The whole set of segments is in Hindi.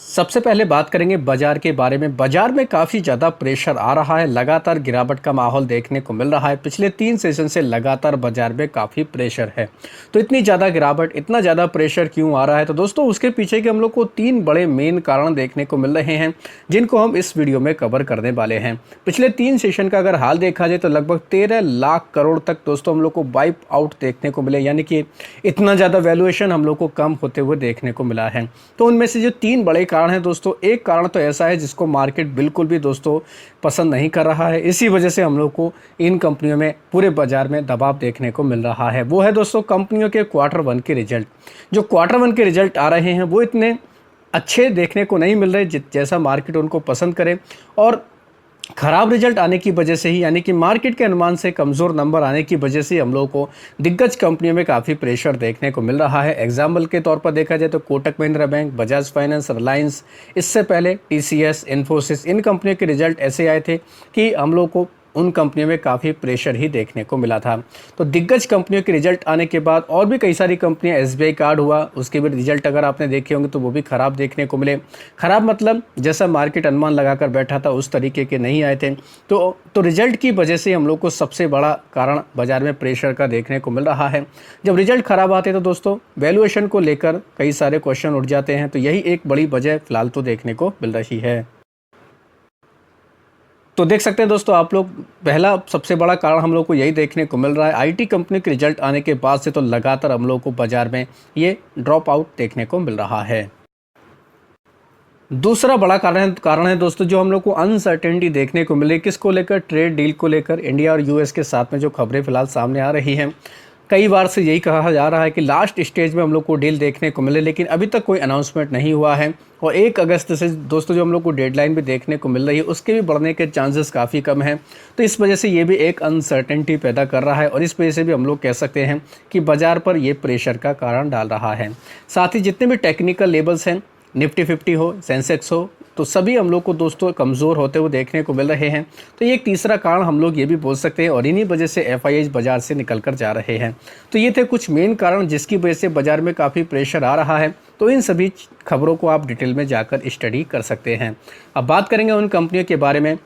सबसे पहले बात करेंगे बाजार के बारे में। बाजार में काफ़ी ज़्यादा प्रेशर आ रहा है, लगातार गिरावट का माहौल देखने को मिल रहा है। पिछले 3 सेशन से लगातार बाजार में काफ़ी प्रेशर है। तो इतनी ज़्यादा गिरावट, इतना ज़्यादा प्रेशर क्यों आ रहा है? तो दोस्तों उसके पीछे के हम लोग को 3 बड़े मेन कारण देखने को मिल रहे हैं, जिनको हम इस वीडियो में कवर करने वाले हैं। पिछले 3 सेशन का अगर हाल देखा जाए तो लगभग 13 लाख करोड़ तक दोस्तों हम लोग को वाइप आउट देखने को मिले, यानी कि इतना ज़्यादा वैल्यूएशन हम लोग को कम होते हुए देखने को मिला है। तो उनमें से जो 3 बड़े कारण हैं दोस्तों, एक कारण तो ऐसा है जिसको मार्केट बिल्कुल भी दोस्तों पसंद नहीं कर रहा है। इसी वजह से हम लोग को इन कंपनियों में पूरे बाजार में दबाव देखने को मिल रहा है। वो है दोस्तों कंपनियों के क्वार्टर 1 के रिजल्ट। जो क्वार्टर 1 के रिजल्ट आ रहे हैं वो इतने अच्छे देखने को नहीं मिल रहे जैसा मार्केट उनको पसंद करे, और खराब रिजल्ट आने की वजह से ही, यानी कि मार्केट के अनुमान से कमज़ोर नंबर आने की वजह से हम लोगों को दिग्गज कंपनियों में काफ़ी प्रेशर देखने को मिल रहा है। एग्जाम्पल के तौर पर देखा जाए तो कोटक महिंद्रा बैंक, बजाज फाइनेंस, रिलायंस, इससे पहले टीसीएस, इन्फोसिस, इन कंपनियों के रिजल्ट ऐसे आए थे कि हम लोग को उन कंपनियों में काफ़ी प्रेशर ही देखने को मिला था। तो दिग्गज कंपनियों के रिजल्ट आने के बाद और भी कई सारी कंपनियां, एसबीआई कार्ड हुआ, उसके भी रिजल्ट अगर आपने देखे होंगे तो वो भी ख़राब देखने को मिले। ख़राब मतलब जैसा मार्केट अनुमान लगाकर बैठा था उस तरीके के नहीं आए थे। तो रिजल्ट की वजह से हम लोग को सबसे बड़ा कारण बाजार में प्रेशर का देखने को मिल रहा है। जब रिजल्ट ख़राब आते हैं तो दोस्तों वैल्यूएशन को लेकर कई सारे क्वेश्चन उठ जाते हैं। तो यही एक बड़ी वजह फिलहाल तो देखने को मिल रही है। तो देख सकते हैं दोस्तों आप लोग, पहला सबसे बड़ा कारण हम लोग को यही देखने को मिल रहा है। आईटी कंपनी के रिजल्ट आने के बाद से तो लगातार हम लोग को बाजार में ये ड्रॉप आउट देखने को मिल रहा है। दूसरा बड़ा कारण है दोस्तों, जो हम लोग को अनसर्टेनिटी देखने को मिले, किसको लेकर? ट्रेड डील को लेकर। इंडिया और यूएस के साथ में जो खबरें फिलहाल सामने आ रही हैं, कई बार से यही कहा जा रहा है कि लास्ट स्टेज में हम लोग को डील देखने को मिले, लेकिन अभी तक कोई अनाउंसमेंट नहीं हुआ है। और 1 अगस्त से दोस्तों जो हम लोग को डेडलाइन भी देखने को मिल रही है, उसके भी बढ़ने के चांसेस काफ़ी कम हैं। तो इस वजह से ये भी एक अनसर्टेनिटी पैदा कर रहा है, और इस वजह से भी हम लोग कह सकते हैं कि बाज़ार पर ये प्रेशर का कारण डाल रहा है। साथ ही जितने भी टेक्निकल लेवल्स हैं, निफ्टी 50 हो, सेंसेक्स हो, तो सभी हम लोग को दोस्तों कमज़ोर होते हुए देखने को मिल रहे हैं। तो ये एक तीसरा कारण हम लोग ये भी बोल सकते हैं, और इन्हीं वजह से एफआईआई बाजार से निकल कर जा रहे हैं। तो ये थे कुछ मेन कारण जिसकी वजह से बाजार में काफ़ी प्रेशर आ रहा है। तो इन सभी खबरों को आप डिटेल में जाकर स्टडी कर सकते हैं। अब बात करेंगे उन कंपनियों के बारे में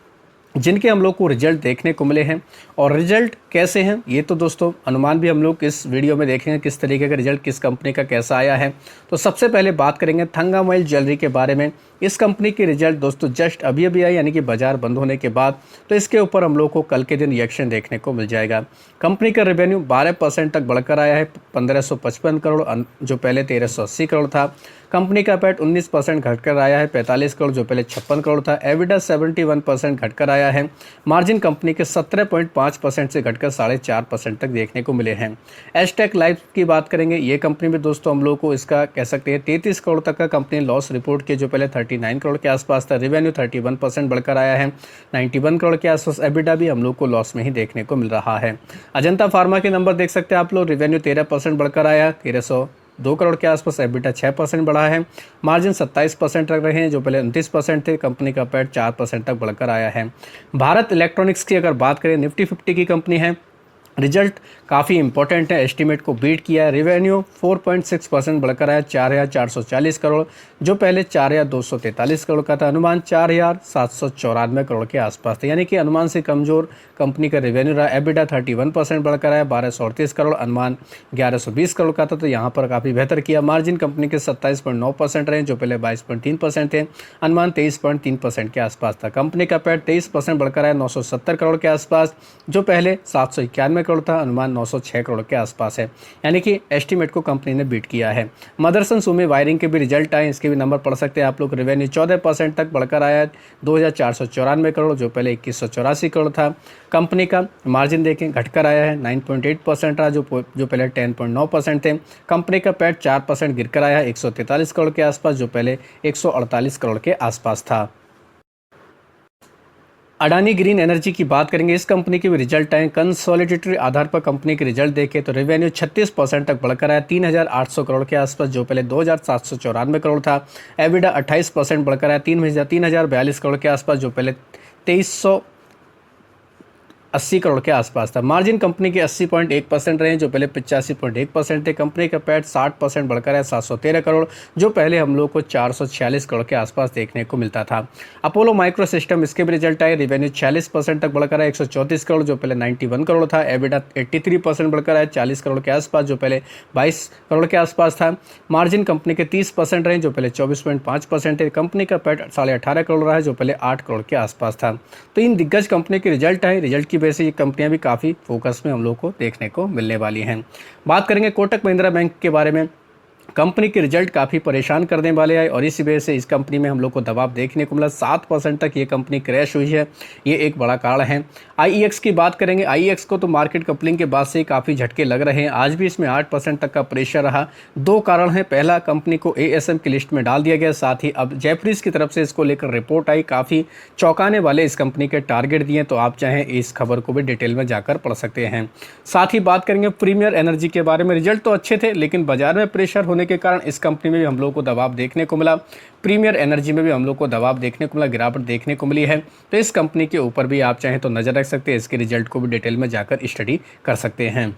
जिनके हम लोग को रिजल्ट देखने को मिले हैं। और रिजल्ट कैसे हैं ये तो दोस्तों अनुमान भी हम लोग इस वीडियो में देखेंगे, किस तरीके का रिजल्ट किस कंपनी का कैसा आया है। तो सबसे पहले बात करेंगे थंगामोइल ज्वेलरी के बारे में। इस कंपनी के रिजल्ट दोस्तों जस्ट अभी अभी आए, यानी कि बाजार बंद होने के बाद। तो इसके ऊपर हम लोग को कल के दिन रिएक्शन देखने को मिल जाएगा। कंपनी का रेवेन्यू 12% तक बढ़कर आया है, 1555 करोड़, जो पहले 1380 करोड़ था। कंपनी का पैट 19% घटकर आया है, 45 करोड़, जो पहले 56 करोड़ था। एबिडा 71% घटकर आया है। मार्जिन कंपनी के 17.5% से घटकर 4.5% तक देखने को मिले हैं। एस्टेक लाइफ की बात करेंगे, ये कंपनी में दोस्तों हम लोग को इसका कह सकते हैं 33 करोड़ तक का कंपनी लॉस रिपोर्ट किया, जो पहले 39 करोड़ के आसपास था। रेवेन्यू 31% बढ़कर आया है, 91 करोड़ के आसपास। एबिडा भी हम लोग को लॉस में ही देखने को मिल रहा है। अजंता फार्मा के नंबर देख सकते हैं आप लोग, रेवेन्यू 13% बढ़कर आया, 1302 करोड़ के आसपास। एबिटा 6% बढ़ा है। मार्जिन 27% रख रहे हैं, जो पहले 29% थे। कंपनी का पैट 4% तक बढ़कर आया है। भारत इलेक्ट्रॉनिक्स की अगर बात करें, निफ्टी 50 की कंपनी है। रिजल्ट काफ़ी इंपॉर्टेंट है, एस्टीमेट को बीट किया है। रेवेन्यू 4.6% बढ़कर आया, 4,440 करोड़, जो पहले 4,243 करोड़ का था। अनुमान 4,794 करोड़ के आसपास था, यानी कि अनुमान से कमज़ोर कंपनी का रेवेन्यू रहा। एबिटा 31% बढ़कर आया, 1238 करोड़, अनुमान 1120 करोड़ का था। तो यहाँ पर काफ़ी बेहतर किया। मार्जिन कंपनी के 27.9% रहे, जो पहले 22.3% थे। अनुमान 23.3% के आसपास था। कंपनी का पैट 23% बढ़कर आया, 970 करोड़ के आसपास, जो पहले 791 करोड़ था। अनुमान 906 करोड़ के आसपास है, यानी कि एस्टीमेट को कंपनी ने बीट किया है। मदरसन सुमी वायरिंग के भी रिजल्ट आए, इसके भी नंबर पढ़ सकते हैं आप लोग। रेवेन्यू 14% तक बढ़कर आया, 2,494 करोड़, जो पहले 2,184 करोड़ था। कंपनी का मार्जिन देखें घटकर आया है, 9.8% रहा, जो पहले 10.9% थे। कंपनी का पैट 4% गिरकर आया है, 143 करोड़ के आसपास, जो पहले 148 करोड़ के आसपास था। अडानी ग्रीन एनर्जी की बात करेंगे, इस कंपनी के भी रिजल्ट आए। कंसोलिडेटरी आधार पर कंपनी के रिजल्ट देखें तो रेवेन्यू 36% तक बढ़कर आया, 3,800 करोड़ के आसपास, जो पहले 2,794 करोड़ था। एबिडा 28% बढ़कर आया, 3,042 करोड़ के आसपास, जो पहले 2,300 80 करोड़ के आसपास था। मार्जिन कंपनी के 80.1% रहे, जो पहले 85.1% थे। कंपनी का पैट 60% बढ़कर है 713 करोड़, जो पहले हम लोग को 446 करोड़ के आसपास देखने को मिलता था। अपोलो माइक्रो सिस्टम, इसके भी रिजल्ट आए। रेवेन्यू 40% तक बढ़कर है 134 करोड़, जो पहले 91 करोड़ था। एबिटा 83% बढ़कर है 40 करोड़ के आसपास, जो पहले 22 करोड़ के आसपास था। मार्जिन कंपनी के 30% रहे, जो पहले 24.5% थे। कंपनी का पैट 18.5 करोड़ रहा है, जो पहले 8 करोड़ के आसपास था। तो इन दिग्गज कंपनी के रिजल्ट है। रिजल्ट की वजह से ये कंपनियां भी काफ़ी फोकस में हम लोग को देखने को मिलने वाली हैं। बात करेंगे कोटक महिंद्रा बैंक के बारे में। कंपनी के रिजल्ट काफ़ी परेशान करने वाले आए और इसी वजह से इस कंपनी में हम लोग को दबाव देखने को मिला। 7% तक ये कंपनी क्रैश हुई है, ये एक बड़ा कारण है। आईईएक्स की बात करेंगे। आईईएक्स को तो मार्केट कपलिंग के बाद से काफ़ी झटके लग रहे हैं। आज भी इसमें 8% तक का प्रेशर रहा। दो कारण हैं। पहला, कंपनी को एएसएम की लिस्ट में डाल दिया गया, साथ ही अब जेफरीज की तरफ से इसको लेकर रिपोर्ट आई। काफ़ी चौंकाने वाले इस कंपनी के टारगेट दिए, तो आप चाहें इस खबर को भी डिटेल में जाकर पढ़ सकते हैं। साथ ही बात करेंगे प्रीमियर एनर्जी के बारे में। रिजल्ट तो अच्छे थे, लेकिन बाजार में प्रेशर होने के कारण इस कंपनी में भी हम लोग को दबाव देखने को मिला। प्रीमियर एनर्जी में भी हम लोग को दबाव देखने को मिला, गिरावट देखने को मिली है। तो इस कंपनी के ऊपर भी आप चाहें तो नज़र रख सकते हैं। इसके रिजल्ट को भी डिटेल में जाकर स्टडी कर सकते हैं।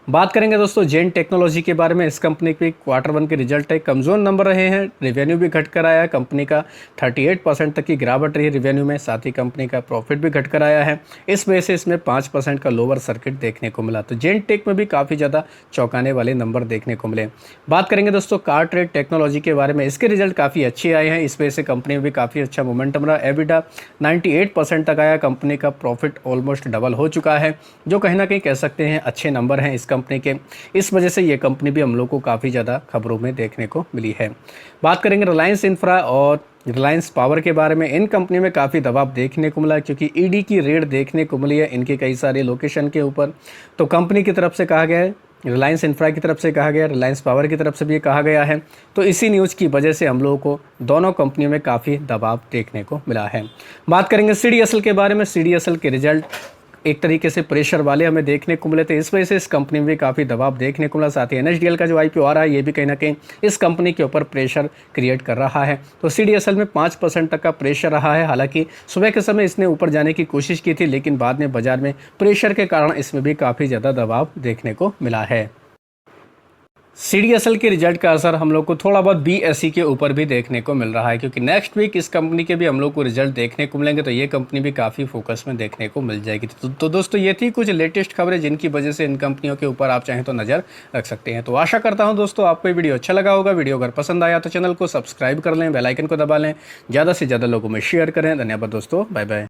बात करेंगे दोस्तों जेन टेक्नोलॉजी के बारे में। इस कंपनी के Q1 के रिजल्ट है, कमज़ोर नंबर रहे हैं। रेवेन्यू भी घट कर आया है। कंपनी का 38% तक की गिरावट रही है रेवेन्यू में, साथ ही कंपनी का प्रॉफिट भी घट कर आया है। इस वजह से इसमें 5% का लोअर सर्किट देखने को मिला। तो जेन टेक में भी काफ़ी ज़्यादा चौंकाने वाले नंबर देखने को मिले। बात करेंगे दोस्तों कार ट्रेड टेक्नोलॉजी के बारे में। इसके रिजल्ट काफ़ी अच्छे आए हैं, इस वजह से कंपनी में भी काफ़ी अच्छा मोमेंटम रहा। एबिटा 98% तक आया। कंपनी का प्रॉफिट ऑलमोस्ट डबल हो चुका है, जो कहीं ना कहीं कह सकते हैं अच्छे नंबर हैं इस कंपनी के। इस वजह से ये कंपनी भी हम लोग को काफ़ी ज़्यादा खबरों में देखने को मिली है। बात करेंगे रिलायंस इंफ्रा और रिलायंस पावर के बारे में। इन कंपनी में काफ़ी दबाव देखने को मिला, क्योंकि ईडी की रेड देखने को मिली है इनके कई सारे लोकेशन के ऊपर। तो कंपनी की तरफ से कहा गया है, रिलायंस इंफ्रा की तरफ से कहा गया, रिलायंस पावर की तरफ से भी कहा गया है। तो इसी न्यूज़ की वजह से हम लोगों को दोनों कंपनियों में काफ़ी दबाव देखने को मिला है। बात करेंगे सीडीएसएल के बारे में। सीडीएसएल के रिजल्ट एक तरीके से प्रेशर वाले हमें देखने को मिले थे, इस वजह से इस कंपनी में भी काफ़ी दबाव देखने को मिला। साथ ही एनएसडीएल का जो आईपीओ आ रहा है, ये भी कहीं ना कहीं इस कंपनी के ऊपर प्रेशर क्रिएट कर रहा है। तो सीडीएसएल में 5% तक का प्रेशर रहा है। हालांकि सुबह के समय इसने ऊपर जाने की कोशिश की थी, लेकिन बाद में बाजार में प्रेशर के कारण इसमें भी काफ़ी ज़्यादा दबाव देखने को मिला है। सीडीएसएल के रिजल्ट का असर हम लोग को थोड़ा बहुत बीएसई के ऊपर भी देखने को मिल रहा है, क्योंकि नेक्स्ट वीक इस कंपनी के भी हम लोग को रिजल्ट देखने को मिलेंगे। तो ये कंपनी भी काफ़ी फोकस में देखने को मिल जाएगी। तो दोस्तों ये थी कुछ लेटेस्ट खबरें जिनकी वजह से इन कंपनियों के ऊपर आप चाहें तो नज़र रख सकते हैं। तो आशा करता हूँ दोस्तों आपको ये वीडियो अच्छा लगा होगा। वीडियो अगर पसंद आया तो चैनल को सब्सक्राइब कर लें, बेल आइकन को दबा लें, ज़्यादा से ज़्यादा लोगों में शेयर करें। धन्यवाद दोस्तों, बाय बाय।